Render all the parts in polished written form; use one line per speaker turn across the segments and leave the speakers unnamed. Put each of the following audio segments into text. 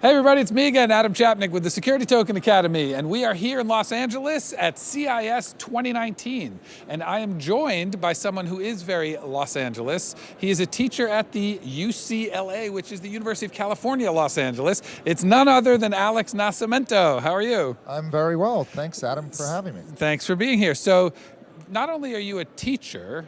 Hey everybody, it's me again, Adam Chapnick with the Security Token Academy, and we are here in Los Angeles at CIS 2019. And I am joined by someone who is very Los Angeles. He is a teacher at the UCLA, which is the University of California, Los Angeles. It's none other than Alex Nascimento. How are you?
I'm very well. Thanks, Adam, for having me.
Thanks for being here. So, not only are you a teacher,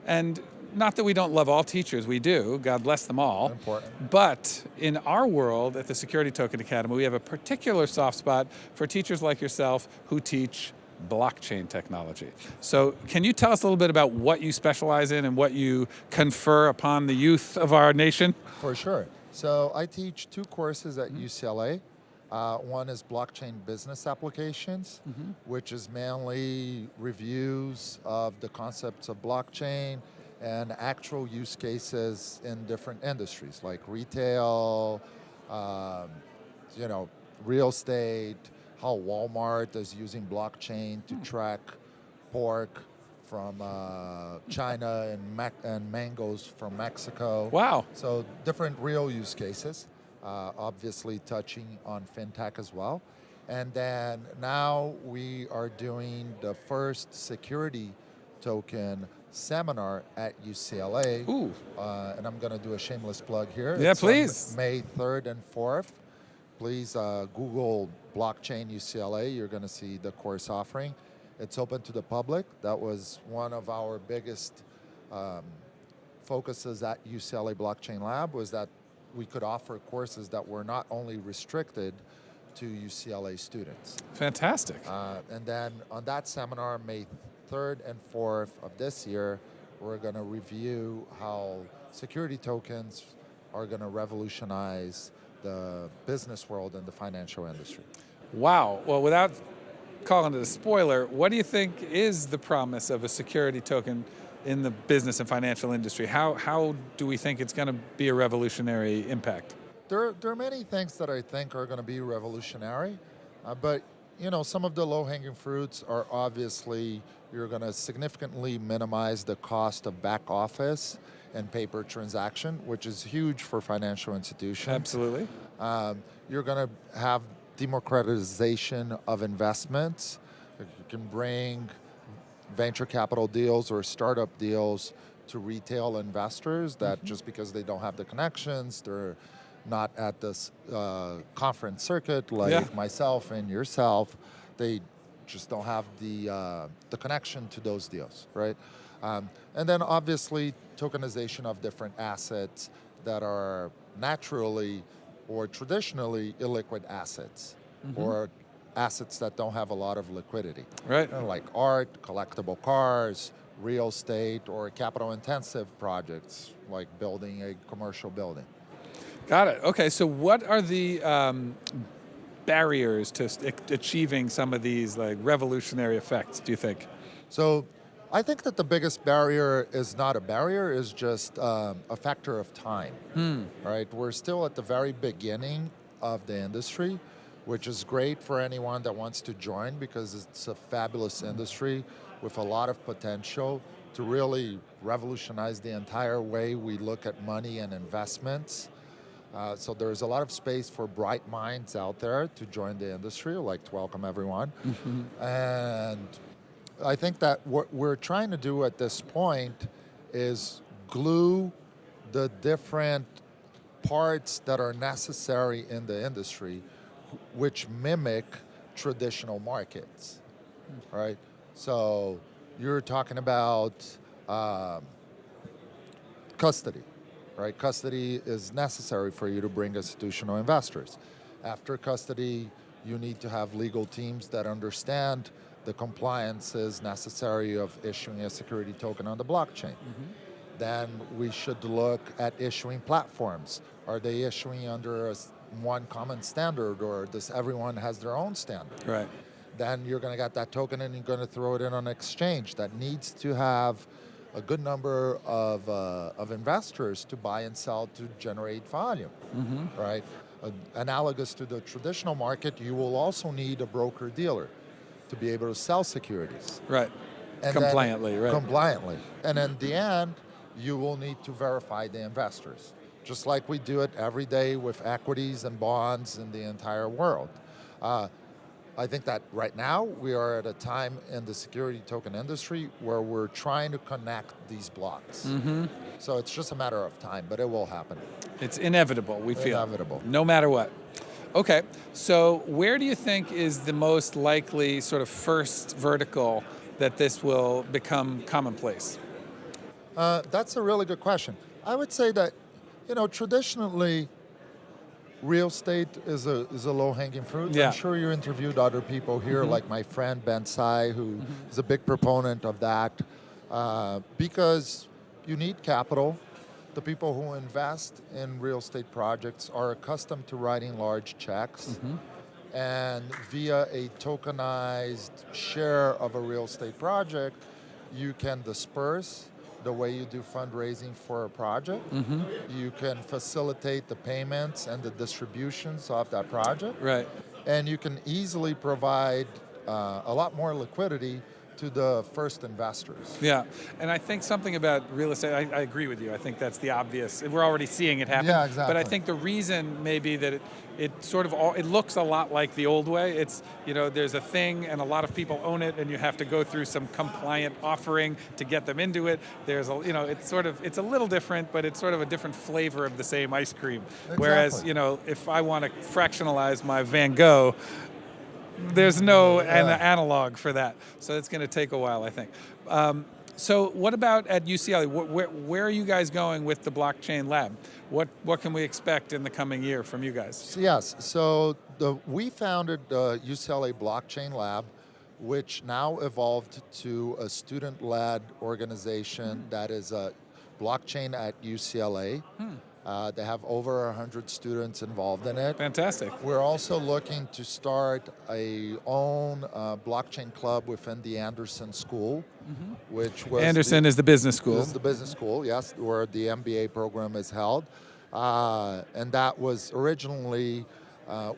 and not that we don't love all teachers, we do, God bless them all.
Important.
But in our world at the Security Token Academy, we have a particular soft spot for teachers like yourself who teach blockchain technology. So can you tell us a little bit about what you specialize in and what you confer upon the youth of our nation?
For sure. So I teach two courses at UCLA. One is blockchain business applications, which is mainly reviews of the concepts of blockchain and actual use cases in different industries like retail, real estate, how Walmart is using blockchain to track pork from China and mangoes from Mexico.
Wow.
So different real use cases, obviously touching on fintech as well. And then now we are doing the first security token seminar at UCLA.
Ooh.
And I'm going to do a shameless plug here.
Yeah,
It's
please.
on May 3rd and 4th. Please Google blockchain UCLA. You're going to see the course offering. It's open to the public. That was one of our biggest focuses at UCLA Blockchain Lab, was that we could offer courses that were not only restricted to UCLA students.
Fantastic.
And then on that seminar, May 3rd and 4th of this year, we're going to review how security tokens are going to revolutionize the business world and the financial industry.
Wow. Well, without calling it a spoiler, what do you think is the promise of a security token in the business and financial industry? How do we think it's going to be a revolutionary impact?
There are many things that I think are going to be revolutionary, but some of the low-hanging fruits are obviously you're going to significantly minimize the cost of back office and paper transaction, which is huge for financial institutions.
Absolutely.
You're going to have democratization of investments. You can bring venture capital deals or startup deals to retail investors that just because they don't have the connections, they're not at this conference circuit like myself and yourself, they just don't have the connection to those deals, right? And then obviously tokenization of different assets that are naturally or traditionally illiquid assets, or assets that don't have a lot of liquidity.
Right.
Like art, collectible cars, real estate, or capital intensive projects like building a commercial building.
Got it. Okay, so what are the barriers to achieving some of these like revolutionary effects, do you think?
So I think that the biggest barrier is not a barrier, is just a factor of time, right? We're still at the very beginning of the industry, which is great for anyone that wants to join because it's a fabulous industry with a lot of potential to really revolutionize the entire way we look at money and investments. So there's a lot of space for bright minds out there to join the industry. I'd like to welcome everyone. And I think that what we're trying to do at this point is glue the different parts that are necessary in the industry which mimic traditional markets, right? So you're talking about custody. Right? Custody is necessary for you to bring institutional investors. After custody, you need to have legal teams that understand the compliances necessary of issuing a security token on the blockchain. Then we should look at issuing platforms. Are they issuing under one common standard, or does everyone has their own standard?
Right.
Then you're going to get that token and you're going to throw it in on an exchange that needs to have a good number of investors to buy and sell to generate volume, right? Analogous to the traditional market, you will also need a broker-dealer to be able to sell securities.
Right.
And
compliantly,
then,
right.
Compliantly. And in the end, you will need to verify the investors just like we do it every day with equities and bonds in the entire world. I think that right now we are at a time in the security token industry where we're trying to connect these blocks. So it's just a matter of time, but it will happen.
It's inevitable, we feel.
Inevitable.
No matter what. Okay, so where do you think is the most likely sort of first vertical that this will become commonplace?
That's a really good question. I would say that, traditionally, real estate is a low-hanging fruit.
Yeah.
I'm sure you interviewed other people here, like my friend Ben Tsai, who is a big proponent of that, because you need capital. The people who invest in real estate projects are accustomed to writing large checks, and via a tokenized share of a real estate project, you can disperse the way you do fundraising for a project. You can facilitate the payments and the distributions of that project.
Right.
And you can easily provide a lot more liquidity to the first investors.
Yeah, and I think something about real estate, I agree with you. I think that's the obvious. We're already seeing it happen.
Yeah, exactly.
But I think the reason may be that it sort of it looks a lot like the old way. It's, there's a thing and a lot of people own it and you have to go through some compliant offering to get them into it. There's it's a little different, but it's sort of a different flavor of the same ice cream.
Exactly.
Whereas, if I want to fractionalize my Van Gogh, there's no analog for that. So it's going to take a while, I think. So what about at UCLA? Where are you guys going with the blockchain lab? What can we expect in the coming year from you guys?
Yes, so we founded the UCLA Blockchain Lab, which now evolved to a student-led organization that is a blockchain at UCLA. They have over 100 students involved in it.
Fantastic.
We're also looking to start a own blockchain club within the Anderson School, which was
Anderson is the business school.
This is the business school, yes, where the MBA program is held, and that was originally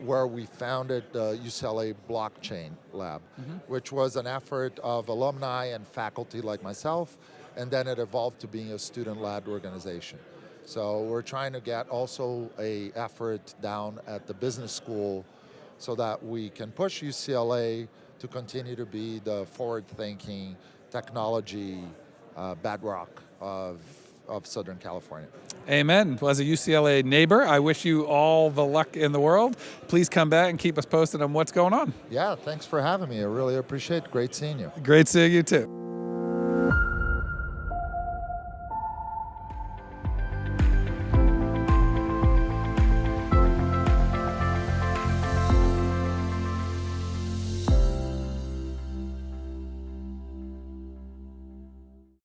where we founded the UCLA Blockchain Lab, which was an effort of alumni and faculty like myself, and then it evolved to being a student-led organization. So we're trying to get also a effort down at the business school so that we can push UCLA to continue to be the forward-thinking technology bedrock of Southern California.
Amen. Well, as a UCLA neighbor, I wish you all the luck in the world. Please come back and keep us posted on what's going on.
Yeah, thanks for having me. I really appreciate it. Great seeing you.
Great seeing you too.